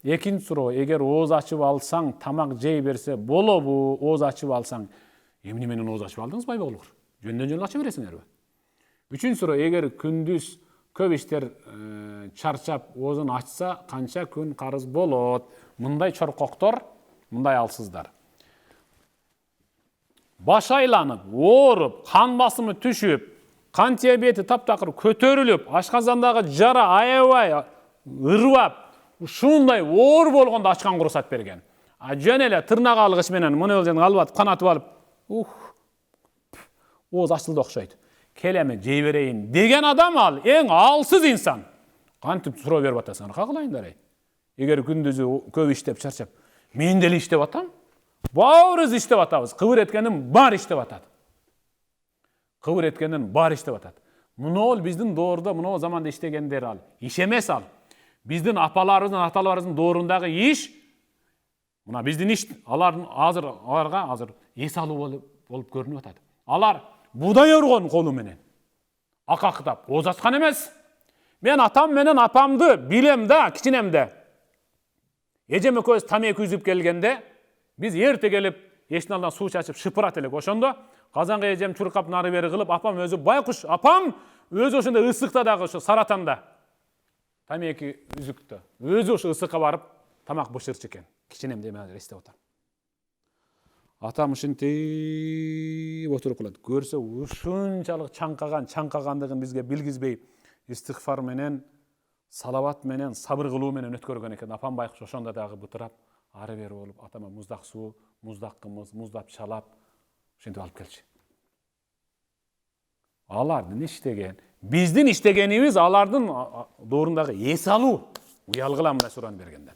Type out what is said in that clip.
Экинчи суроо, эгер ооз ачып алсаң, тамак жей берсе болобу? Ооз ачып алсаң, эмне менен ооз ачып алдыңыз байбоголор? Жөндөн жөн ача бересиңерби? Үчүнчү суроо, эгер күндүз көп иштер чарчап оозун ачса, канча күн карыз болот? Мындай чоркоктор, мындай алсыздар. Баш айланып, ооруп, кан басымы түшүп, кан диабети таптакыр көтөрүлүп, ашказандагы жара аябай ырбап, ушундай оор болгондо ачкан уруксат берген. Жөн эле тырнак алгыч менен муну алып канатып алып, ооз ачылды окшойт. Келеме жей берейин деген адам ал эң алсыз инсан. Кантип суроо берип атасыңар, кагылайындар. Эгер күндүзү көп иштеп чарчап, мен деле иштеп атам. Баарыбыз иштеп атабыз. Кыбыр эткенин бар иштеп атат. Кыбыр эткенин бар иштеп атат. Муну биздин доордо, муну заманда иштегендер ал. Иш эмес ал. Биздин апаларыбыздын, аталарыбыздын доорундагы иш, мына биздин иш, аларга азыр эс алуу болуп көрүнүп атат. Алар будай өргөн колу менен акактап ооз ачкан эмес. Мен атам менен апамды билем да, кичинемде. Эжем экөөбүз тамеки үзүп келгенде, биз эрте келип, эшиктин алдынан суу чачып шыпырат элек. Ошондо казанга эжем чуркап нары бери кылып, апам өзү байкуш, апам өзү ошондо ысыкта дагы ошо Саратанда тамеки үзүктө. Өзү ошо ысыкка барып тамак бышырчу экен. Кичинемде мен эстеп атам. Атам ушинтип отуруп калат. Көрсө ушунчалык чаңкагандыгын бизге билгизбей, истигфар менен, салават менен, сабыр кылуу менен өткөргөн экен. Апам байкуш ошондо дагы бытырап, ары бери болуп, атама муздак суу, муздак кымыз, муздап чалап, ушинтип алып келчү. Алардын иштеген, биздин иштегенибиз алардын доорундагы эс алуу. Уялгыла мындай суроону бергенде.